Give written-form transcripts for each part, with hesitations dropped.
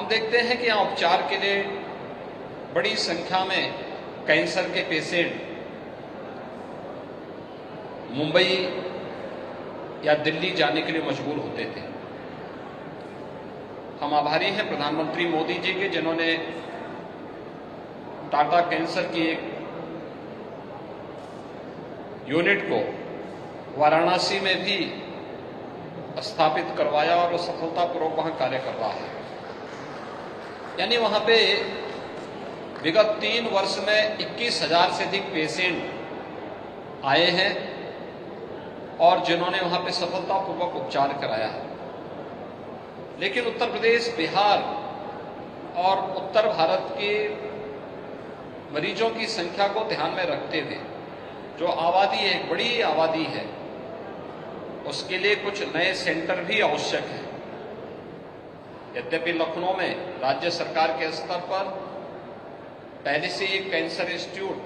हम देखते हैं कि यहाँ उपचार के लिए बड़ी संख्या में कैंसर के पेशेंट मुंबई या दिल्ली जाने के लिए मजबूर होते थे। हम आभारी हैं प्रधानमंत्री मोदी जी के, जिन्होंने टाटा कैंसर की एक यूनिट को वाराणसी में भी स्थापित करवाया और वो सफलतापूर्वक वहां कार्य कर रहा है। यानी वहां पे विगत 3 वर्ष में 21,000 से अधिक पेशेंट आए हैं और जिन्होंने वहां पे सफलतापूर्वक उपचार कराया है। लेकिन उत्तर प्रदेश, बिहार और उत्तर भारत के मरीजों की संख्या को ध्यान में रखते हुए जो आबादी है, एक बड़ी आबादी है, उसके लिए कुछ नए सेंटर भी आवश्यक है। यद्यपि लखनऊ में राज्य सरकार के स्तर पर पहले से एक कैंसर इंस्टीट्यूट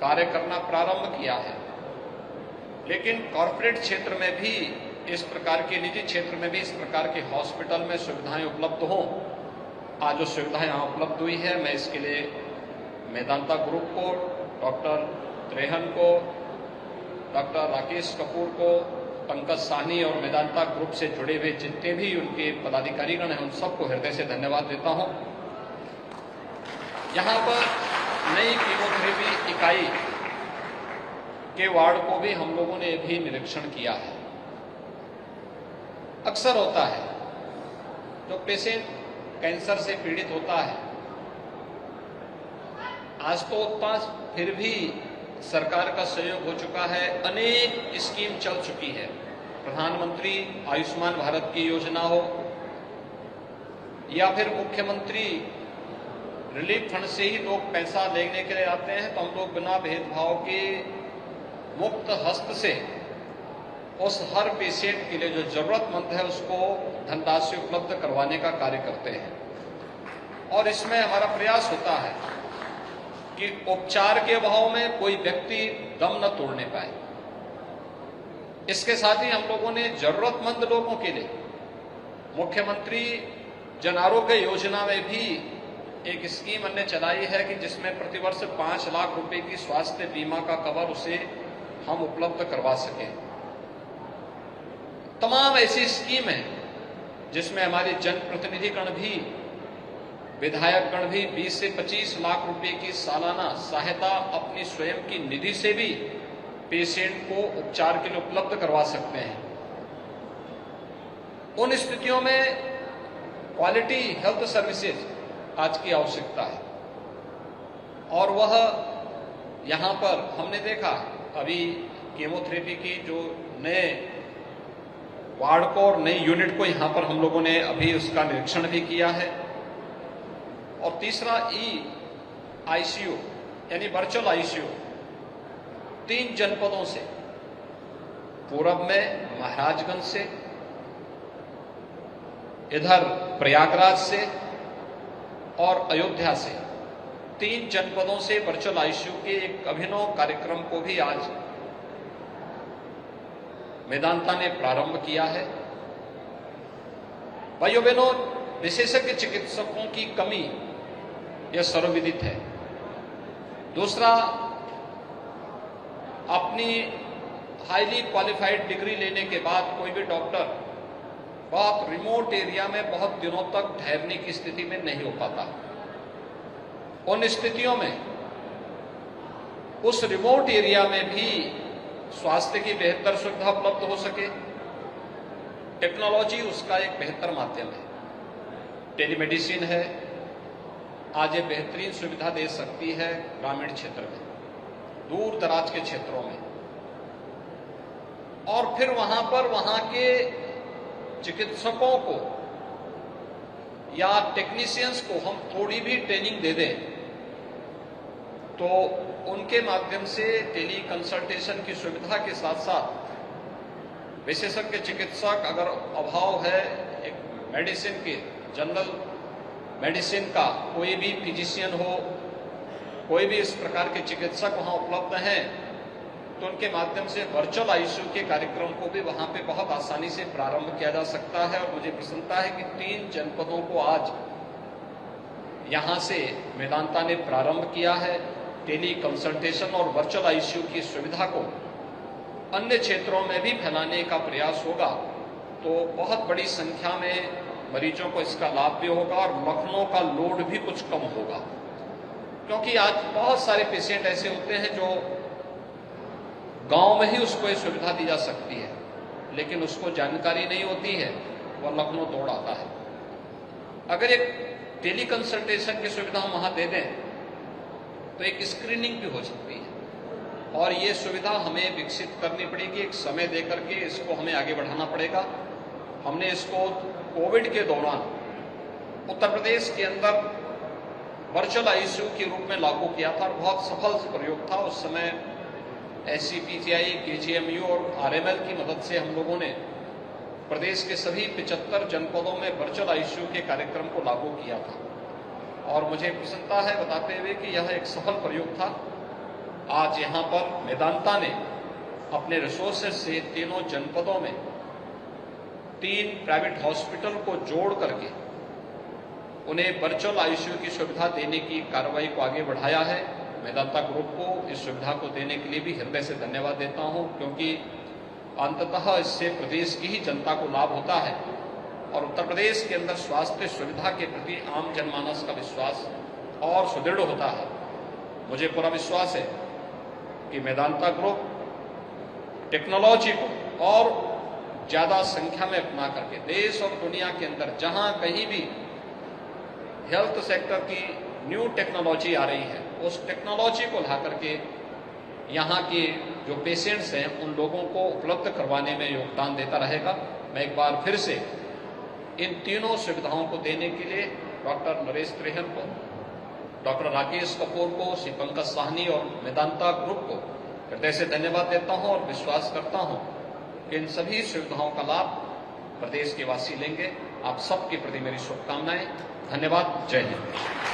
कार्य करना प्रारंभ किया है, लेकिन कॉर्पोरेट क्षेत्र में भी इस प्रकार के, निजी क्षेत्र में भी इस प्रकार के हॉस्पिटल में सुविधाएं उपलब्ध हों। आज जो सुविधाएं यहाँ उपलब्ध हुई है, मैं इसके लिए मेदांता ग्रुप को, डॉक्टर त्रेहन को, डॉक्टर राकेश कपूर को, पंकज साहनी और मेदांता ग्रुप से जुड़े हुए जितने भी उनके पदाधिकारीगण हैं, उन सबको हृदय से धन्यवाद देता हूं। यहां पर नई कीमोथेरेपी इकाई के वार्ड को भी हम लोगों ने भी निरीक्षण किया है। अक्सर होता है जो पेशेंट कैंसर से पीड़ित होता है, आज तो उतना फिर भी सरकार का सहयोग हो चुका है, अनेक स्कीम चल चुकी है। प्रधानमंत्री आयुष्मान भारत की योजना हो या फिर मुख्यमंत्री रिलीफ फंड से ही लोग पैसा लेने के लिए आते हैं, तो हम लोग बिना भेदभाव के मुक्त हस्त से उस हर पेशेंट के लिए जो जरूरतमंद है उसको धनराशि उपलब्ध करवाने का कार्य करते हैं। और इसमें हमारा प्रयास होता है कि उपचार के अभाव में कोई व्यक्ति दम न तोड़ने पाए। इसके साथ ही हम लोगों ने जरूरतमंद लोगों के लिए मुख्यमंत्री जन आरोग्य योजना में भी एक स्कीम हमने चलाई है कि जिसमें प्रतिवर्ष 5 लाख रुपए की स्वास्थ्य बीमा का कवर उसे हम उपलब्ध करवा सकें। तमाम ऐसी स्कीम है जिसमें हमारे जनप्रतिनिधिगण भी, विधायकगण भी 20 से 25 लाख रुपए की सालाना सहायता अपनी स्वयं की निधि से भी पेशेंट को उपचार के लिए उपलब्ध करवा सकते हैं। उन स्थितियों में क्वालिटी हेल्थ सर्विसेज आज की आवश्यकता है और वह यहां पर हमने देखा अभी कीमोथेरेपी की जो नए वार्ड को और नई यूनिट को यहां पर हम लोगों ने अभी उसका निरीक्षण भी किया है। और तीसरा आईसीयू यानी वर्चुअल आईसीयू 3 जनपदों से, पूरब में महाराजगंज से, इधर प्रयागराज से और अयोध्या से, 3 जनपदों से वर्चुअल आईसीयू के एक अभिनव कार्यक्रम को भी आज मेदांता ने प्रारंभ किया है। भाइयों बहनों, विशेषज्ञ चिकित्सकों की कमी यह सर्वविदित है। दूसरा, अपनी हाईली क्वालिफाइड डिग्री लेने के बाद कोई भी डॉक्टर बहुत रिमोट एरिया में बहुत दिनों तक ठहरने की स्थिति में नहीं हो पाता। उन स्थितियों में उस रिमोट एरिया में भी स्वास्थ्य की बेहतर सुविधा उपलब्ध हो सके, टेक्नोलॉजी उसका एक बेहतर माध्यम है। टेलीमेडिसिन है, आज ये बेहतरीन सुविधा दे सकती है ग्रामीण क्षेत्र में, दूर दराज के क्षेत्रों में। और फिर वहां पर वहां के चिकित्सकों को या टेक्नीशियंस को हम थोड़ी भी ट्रेनिंग दे दें तो उनके माध्यम से टेली कंसल्टेशन की सुविधा के साथ साथ विशेषज्ञ चिकित्सक अगर अभाव है, एक मेडिसिन के, जनरल मेडिसिन का कोई भी फिजिशियन हो, कोई भी इस प्रकार के चिकित्सक वहां उपलब्ध हैं, तो उनके माध्यम से वर्चुअल आईसीयू के कार्यक्रम को भी वहां पे बहुत आसानी से प्रारंभ किया जा सकता है। और मुझे प्रसन्नता है कि 3 जनपदों को आज यहाँ से मेदांता ने प्रारंभ किया है। टेली कंसल्टेशन और वर्चुअल आईसीयू की सुविधा को अन्य क्षेत्रों में भी फैलाने का प्रयास होगा तो बहुत बड़ी संख्या में मरीजों को इसका लाभ भी होगा और लखनऊ का लोड भी कुछ कम होगा, क्योंकि आज बहुत सारे पेशेंट ऐसे होते हैं जो गांव में ही उसको ये सुविधा दी जा सकती है, लेकिन उसको जानकारी नहीं होती है, वह लखनऊ दौड़ आता है। अगर एक टेली कंसल्टेशन की सुविधा हम वहां दे दें तो एक स्क्रीनिंग भी हो सकती है, और ये सुविधा हमें विकसित करनी पड़ेगी, एक समय दे करके इसको हमें आगे बढ़ाना पड़ेगा। हमने इसको कोविड के दौरान उत्तर प्रदेश के अंदर वर्चुअल आईसीयू के रूप में लागू किया था और बहुत सफल प्रयोग था। उस समय SCPCI, KGMU और RML की मदद से हम लोगों ने प्रदेश के सभी 75 जनपदों में वर्चुअल आईसीयू के कार्यक्रम को लागू किया था, और मुझे प्रसन्नता है बताते हुए कि यह एक सफल प्रयोग था। आज यहाँ पर मेदांता ने अपने रिसोर्सेज से तीनों जनपदों में 3 प्राइवेट हॉस्पिटल को जोड़ करके उन्हें वर्चुअल आईसीयू की सुविधा देने की कार्रवाई को आगे बढ़ाया है। मेदांता ग्रुप को इस सुविधा को देने के लिए भी हृदय से धन्यवाद देता हूं, क्योंकि अंततः इससे प्रदेश की ही जनता को लाभ होता है और उत्तर प्रदेश के अंदर स्वास्थ्य सुविधा के प्रति आम जनमानस का विश्वास और सुदृढ़ होता है। मुझे पूरा विश्वास है कि मेदांता ग्रुप टेक्नोलॉजी को और ज्यादा संख्या में अपना करके देश और दुनिया के अंदर जहां कहीं भी हेल्थ सेक्टर की न्यू टेक्नोलॉजी आ रही है, उस टेक्नोलॉजी को ला करके यहाँ के जो पेशेंट्स हैं उन लोगों को उपलब्ध करवाने में योगदान देता रहेगा। मैं एक बार फिर से इन तीनों सुविधाओं को देने के लिए डॉक्टर नरेश त्रेहन को, डॉक्टर राकेश कपूर को, श्री पंकज साहनी और मेदांता ग्रुप को हृदय से धन्यवाद देता हूं और विश्वास करता हूं कि इन सभी सुविधाओं का लाभ प्रदेश के वासी लेंगे। आप सबके प्रति मेरी शुभकामनाएं। धन्यवाद। जय हिंद।